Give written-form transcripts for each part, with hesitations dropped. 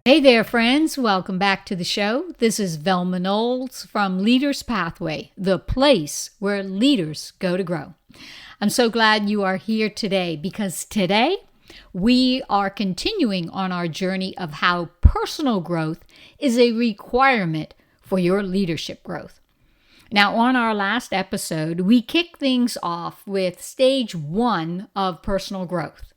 Hey there, friends. Welcome back to the show. This is Velma Knowles from Leaders Pathway, the place where leaders go to grow. I'm so glad you are here today because today we are continuing on our journey of how personal growth is a requirement for your leadership growth. Now, on our last episode, we kicked things off with stage 1 of personal growth,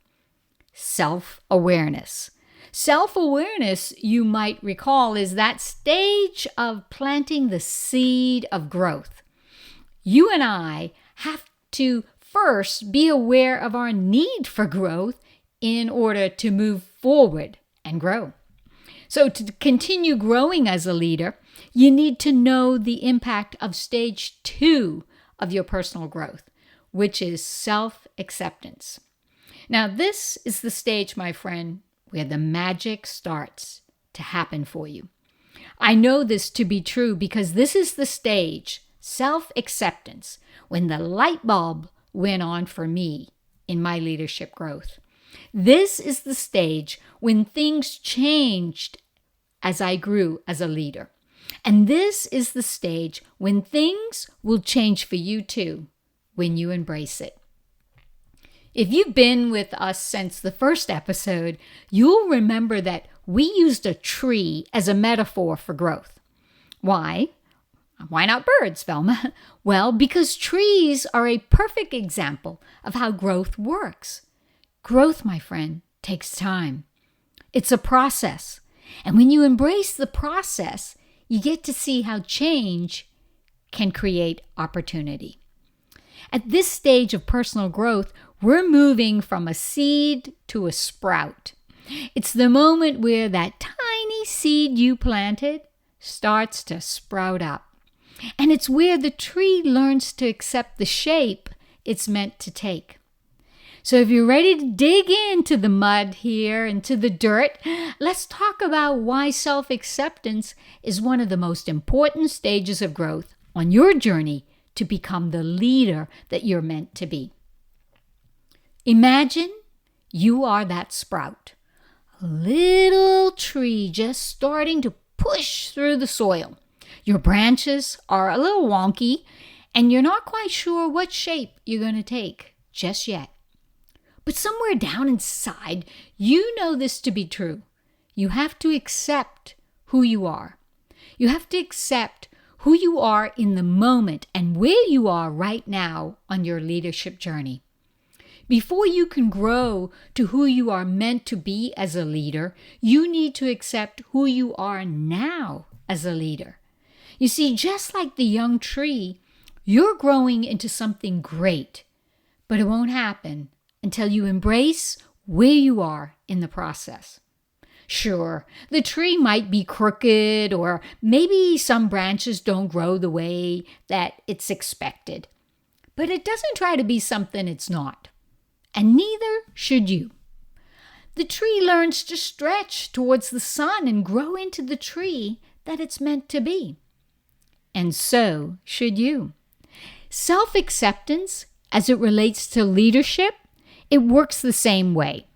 self-awareness. Self-awareness, you might recall, is that stage of planting the seed of growth. You and I have to first be aware of our need for growth in order to move forward and grow. So to continue growing as a leader, you need to know the impact of stage 2 of your personal growth, which is self-acceptance. Now, this is the stage, my friend, where the magic starts to happen for you. I know this to be true because this is the stage, self-acceptance, when the light bulb went on for me in my leadership growth. This is the stage when things changed as I grew as a leader. And this is the stage when things will change for you too, when you embrace it. If you've been with us since the first episode, you'll remember that we used a tree as a metaphor for growth. Why? Why not birds, Velma? Well, because trees are a perfect example of how growth works. Growth, my friend, takes time. It's a process. And when you embrace the process, you get to see how change can create opportunity. At this stage of personal growth, we're moving from a seed to a sprout. It's the moment where that tiny seed you planted starts to sprout up. And it's where the tree learns to accept the shape it's meant to take. So if you're ready to dig into the mud here, into the dirt, let's talk about why self-acceptance is one of the most important stages of growth on your journey to become the leader that you're meant to be. Imagine you are that sprout, a little tree just starting to push through the soil. Your branches are a little wonky, and you're not quite sure what shape you're going to take just yet. But somewhere down inside, you know this to be true. You have to accept who you are. You have to accept who you are in the moment and where you are right now on your leadership journey. Before you can grow to who you are meant to be as a leader, you need to accept who you are now as a leader. You see, just like the young tree, you're growing into something great, but it won't happen until you embrace where you are in the process. Sure, the tree might be crooked, or maybe some branches don't grow the way that it's expected, but it doesn't try to be something it's not. And neither should you. The tree learns to stretch towards the sun and grow into the tree that it's meant to be. And so should you. Self-acceptance, as it relates to leadership, it works the same way.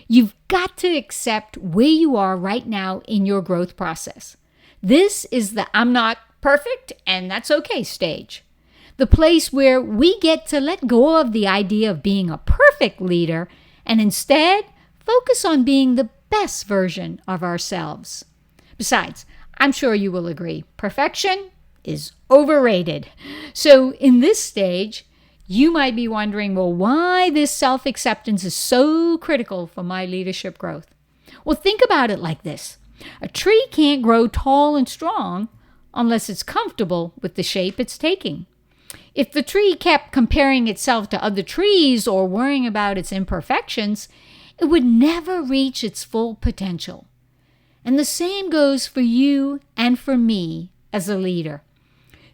You've got to accept where you are right now in your growth process. This is the I'm not perfect and that's okay stage. The place where we get to let go of the idea of being a perfect leader and instead focus on being the best version of ourselves. Besides, I'm sure you will agree, perfection is overrated. So in this stage, you might be wondering, well, why this self-acceptance is so critical for my leadership growth. Well, think about it like this. A tree can't grow tall and strong unless it's comfortable with the shape it's taking. If the tree kept comparing itself to other trees or worrying about its imperfections, it would never reach its full potential. And the same goes for you and for me as a leader.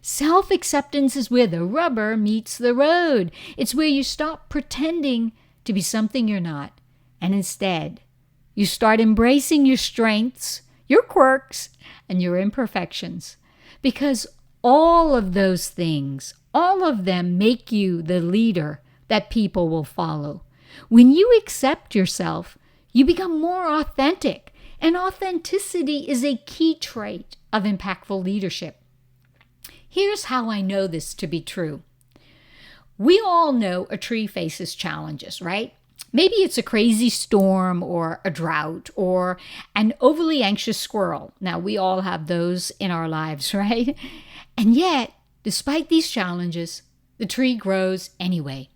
Self-acceptance is where the rubber meets the road. It's where you stop pretending to be something you're not, and instead, you start embracing your strengths, your quirks, and your imperfections. Because all of those things, all of them make you the leader that people will follow. When you accept yourself, you become more authentic And authenticity is a key trait of impactful leadership. Here's how I know this to be true. We all know a tree faces challenges, right? Maybe it's a crazy storm or a drought or an overly anxious squirrel. Now, we all have those in our lives, right? And yet, despite these challenges, the tree grows anyway.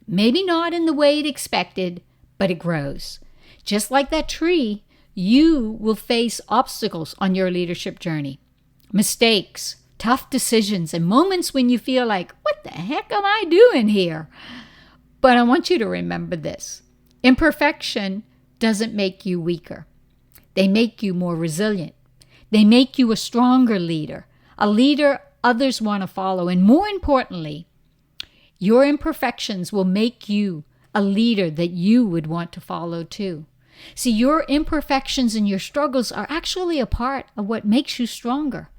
Maybe not in the way it expected, but it grows. Just like that tree, you will face obstacles on your leadership journey. Mistakes, tough decisions, and moments when you feel like, what the heck am I doing here? But I want you to remember this. Imperfection doesn't make you weaker. They make you more resilient. They make you a stronger leader, a leader others want to follow. And more importantly, your imperfections will make you a leader that you would want to follow too. See, your imperfections and your struggles are actually a part of what makes you stronger.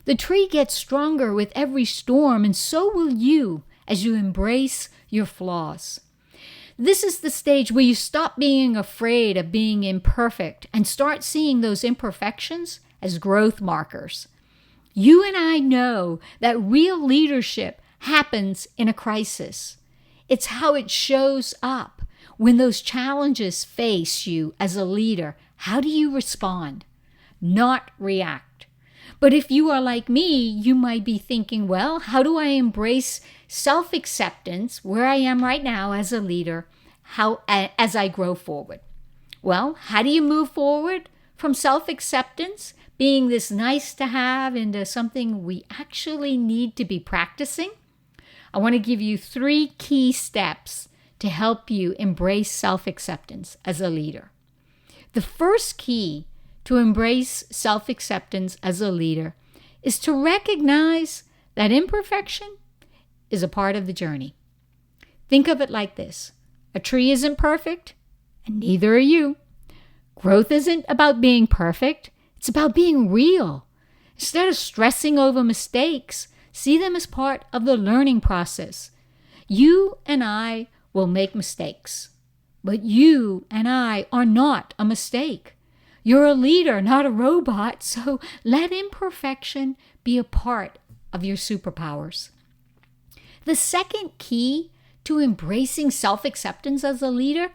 The tree gets stronger with every storm, and so will you as you embrace your flaws. This is the stage where you stop being afraid of being imperfect and start seeing those imperfections as growth markers. You and I know that real leadership happens in a crisis. It's how it shows up when those challenges face you as a leader. How do you respond? Not react. But if you are like me, you might be thinking, well, how do I embrace self-acceptance where I am right now as a leader, as I grow forward? Well, how do you move forward from self-acceptance, being this nice to have, into something we actually need to be practicing? I want to give you 3 key steps to help you embrace self-acceptance as a leader. The first key to embrace self-acceptance as a leader is to recognize that imperfection is a part of the journey. Think of it like this. A tree isn't perfect, and neither are you. Growth isn't about being perfect. It's about being real. Instead of stressing over mistakes, see them as part of the learning process. You and I will make mistakes, but you and I are not a mistake. You're a leader, not a robot, so let imperfection be a part of your superpowers. The second key to embracing self-acceptance as a leader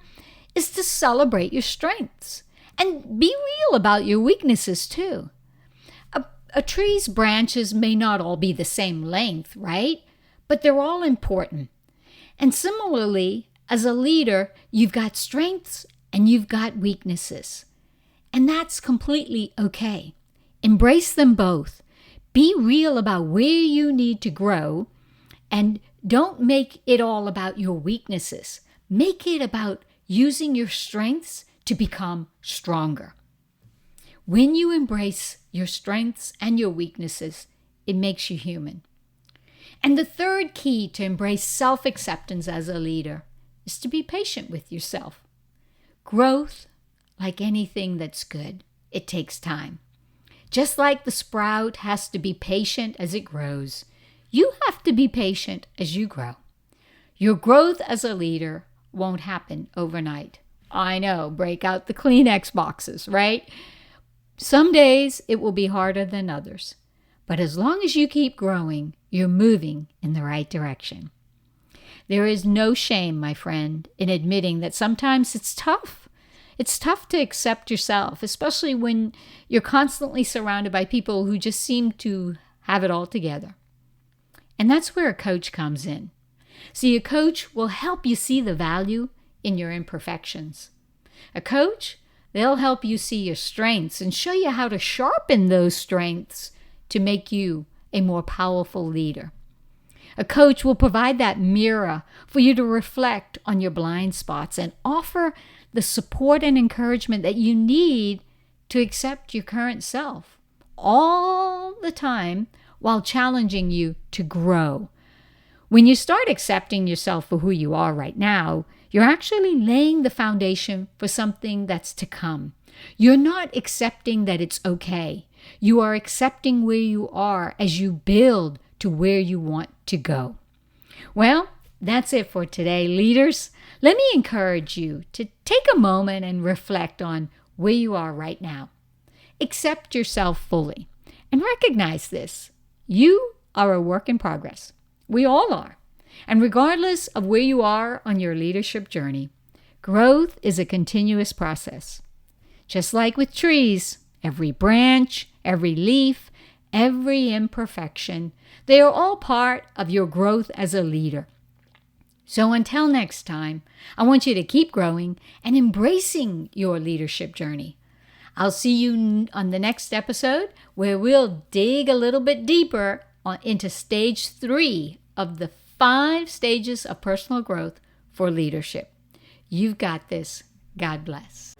is to celebrate your strengths and be real about your weaknesses too. A tree's branches may not all be the same length, right? But they're all important. And similarly, as a leader, you've got strengths and you've got weaknesses. And that's completely okay. Embrace them both. Be real about where you need to grow, and don't make it all about your weaknesses. Make it about using your strengths to become stronger. When you embrace your strengths and your weaknesses, it makes you human. And the third key to embrace self-acceptance as a leader is to be patient with yourself. Growth, like anything that's good, it takes time. Just like the sprout has to be patient as it grows, you have to be patient as you grow. Your growth as a leader won't happen overnight. I know, break out the Kleenex boxes, right? Some days it will be harder than others. But as long as you keep growing, you're moving in the right direction. There is no shame, my friend, in admitting that sometimes it's tough. It's tough to accept yourself, especially when you're constantly surrounded by people who just seem to have it all together. And that's where a coach comes in. See, a coach will help you see the value in your imperfections. A coach, they'll help you see your strengths and show you how to sharpen those strengths to make you a more powerful leader. A coach will provide that mirror for you to reflect on your blind spots and offer the support and encouragement that you need to accept your current self, all the time while challenging you to grow. When you start accepting yourself for who you are right now, you're actually laying the foundation for something that's to come. You're not accepting that it's okay. You are accepting where you are as you build to where you want to go. Well, that's it for today, leaders. Let me encourage you to take a moment and reflect on where you are right now. Accept yourself fully and recognize this. You are a work in progress. We all are. And regardless of where you are on your leadership journey, growth is a continuous process. Just like with trees, every branch, every leaf, every imperfection, they are all part of your growth as a leader. So until next time, I want you to keep growing and embracing your leadership journey. I'll see you on the next episode where we'll dig a little bit deeper into stage 3 of the 5 stages of personal growth for leadership. You've got this. God bless.